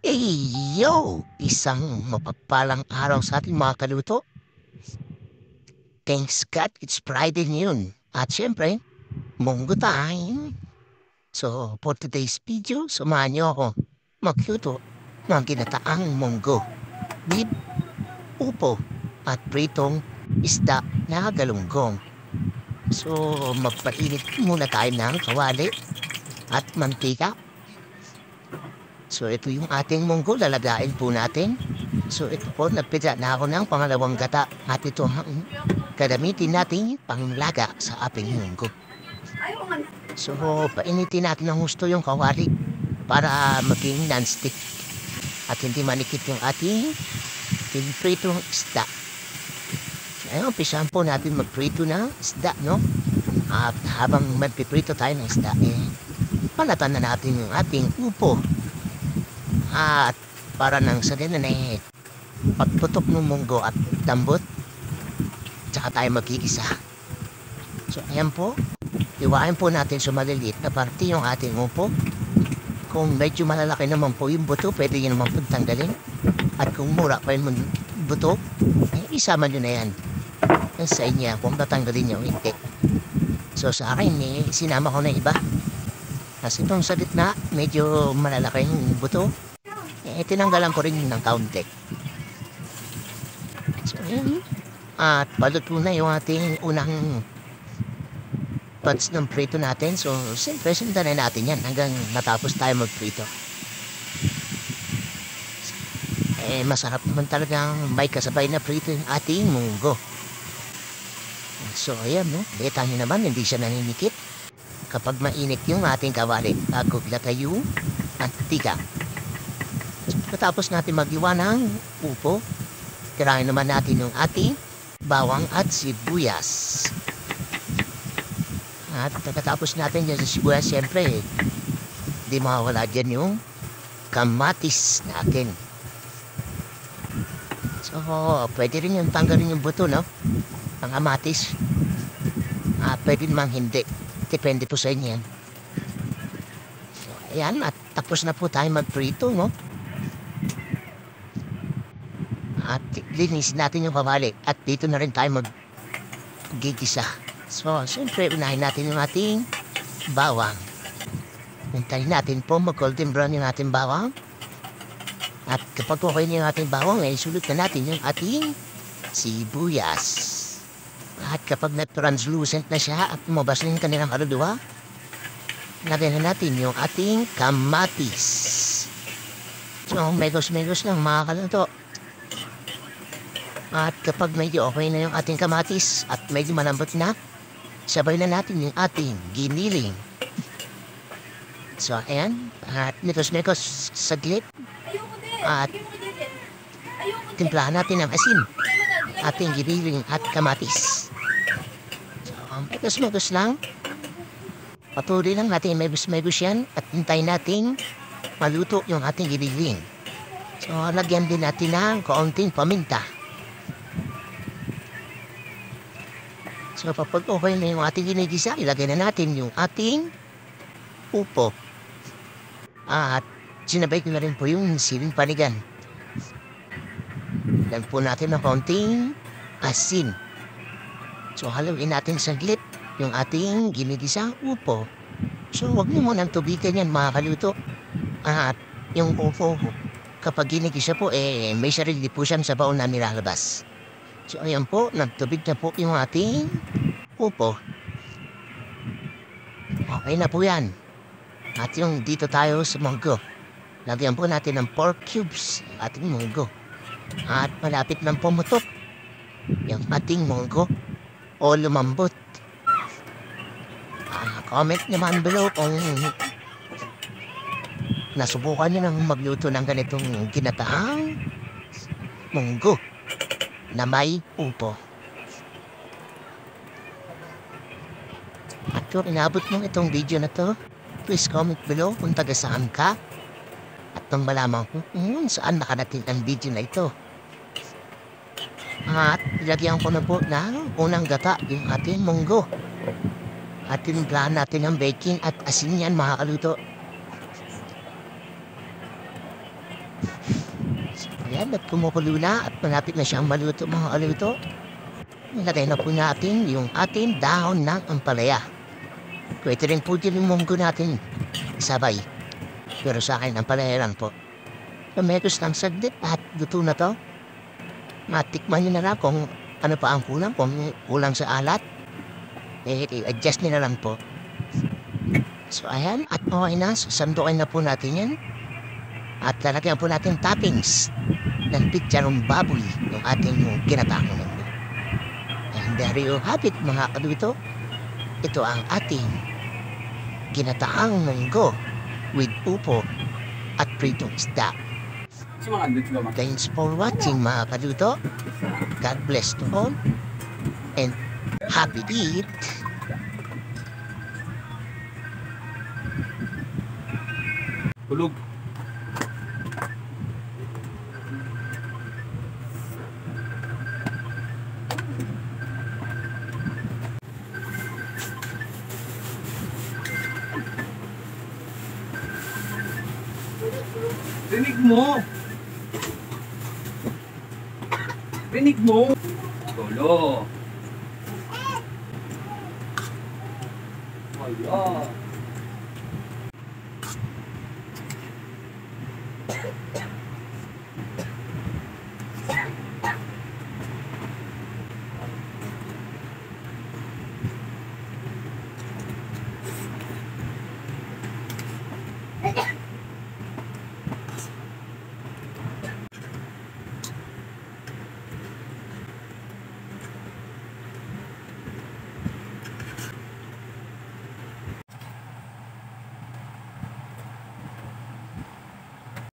Yo! Isang mapagpalang araw sa ating mga kaluto. Thanks God, it's Friday ngayon. At syempre, munggo time. So, for today's video, samahan niyo ako magluto ng ginataang munggo with upo at pritong isda na galunggong. So, magpainit muna tayo ng kawali at mantika. So, ito yung ating munggo, lalagain po natin. So, ito po, nagpidya na ako ng pangalawang gata at ito ang gagamitin natin panglaga sa ating munggo. So, painitin natin ng gusto yung kawali para maging non-stick at hindi manikit yung ating pinipritong isda. So, ayun, umpisahan po natin magprito ng isda, no? At habang magpiprito tayo ng isda, palatan na natin yung ating upo. At para nang sa dinanay, pagputok ng munggo at dambot, tsaka tayo magkikisa. So, ayan po. Iwain po natin sa maliliit na parte yung ating upo. Kung medyo malalaki naman po yung buto, pwede yun naman po tanggalin. At kung mura pa yung buto, isama nyo na yan. Yan sa inyo kung tatanggalin nyo, hindi. So, sa akin, sinama ko na iba. Kasi itong sa gitna, medyo malalaki yung buto. Tinanggalan ko rin ng kaunti. So, at paluto na yung ating unang parts ng prito natin. So, siyempre, sundan na natin yan hanggang matapos tayo magprito. Masarap naman talagang may kasabay na prito yung ating munggo. So, ayan, no? Beta nyo naman, hindi siya naninikit. Kapag mainit yung ating kawali, bago tayo at tika. So, pagkatapos natin magiwa ng upo, tirahin naman natin yung ating bawang at sibuyas. At pagkatapos natin dyan sa sibuyas, siyempre, di mawawala dyan yung kamatis natin. So, pwede rin yung tanggalin yung buto, no? Ang kamatis. Pwede namang hindi. Depende po sa inyo yan. So, ayan, at tapos na po tayo magprito, no? At linisin natin yung kawali. At dito na rin tayo mag-gigisa. So, siyempre, unahin natin yung ating bawang. Hintayin natin po mag-golden brown yung ating bawang. At kapag okay na yung ating bawang, sulit na natin yung ating sibuyas. At kapag na-translucent na siya at lumabas na yung kanilang kaluluwa, lagyan na natin yung ating kamatis. So, megos-megos lang mga kaluto. At kapag medyo okay na yung ating kamatis at medyo malambot na, sabay na natin yung ating giniling. So, ayan. At megos-megos saglit. At timplahan natin ng asin. Ating giniling at kamatis. So, megos-megos lang. Patuloy lang natin megos-megos yan at hintayin natin maluto yung ating giniling. So, lagyan din natin ng kaunting paminta. So, kapag okay na yung ating ginigisa, ilagay na natin yung ating upo. At sinabay ko na rin po yung siling panigan. Lagyan po natin ng kaunting asin. So, haluin natin saglit yung ating ginigisang upo. So, huwag niyo munang tubigan yan mga kaluto. At yung upo, kapag ginigisa po, may sarili po siyang sabaw na nilalabas. So, ayan po, nagtubig na po yung ating upo. Okay na po yan. At yung dito tayo sa munggo. Lagyan po natin ng pork cubes ating munggo. At malapit ng pumutok yung ating munggo o lumambot. Comment naman below kung nasubukan nyo ng magluto ng ganitong ginataang munggo na may upo. At kung inabot mo itong video na to, please comment below kung taga saan ka. At nang malaman ko saan nakarating ang video na ito. At ilagyan ko na po ng unang gata yung ating munggo. At tinimplahan natin ng baking at asin yan mga kaluto. Ayan, at kumukulo na at malapit na siyang maluto mga kaluto. Ilagay na po natin yung ating dahon ng ampalaya. Pwede rin po din yung munggo natin sabay. Pero sa akin, ampalaya lang po. Tumekos ng saglit at luto na to. Matikman nyo na lang kung ano pa ang kulang, kung kulang sa alat. I-adjust nyo na lang po. So ayan, at okay na. Sandukin na po natin yan. At lalagyan po natin toppings ng picharong baboy ng ating kinatang munggo. And there you have it mga kaluto. Ito ang ating ginataang munggo with upo at pritong isda. Thanks for watching mga kaluto. God bless to all and happy eat. Tulog. Rinig mo! Rinig mo! Tolo! Wala!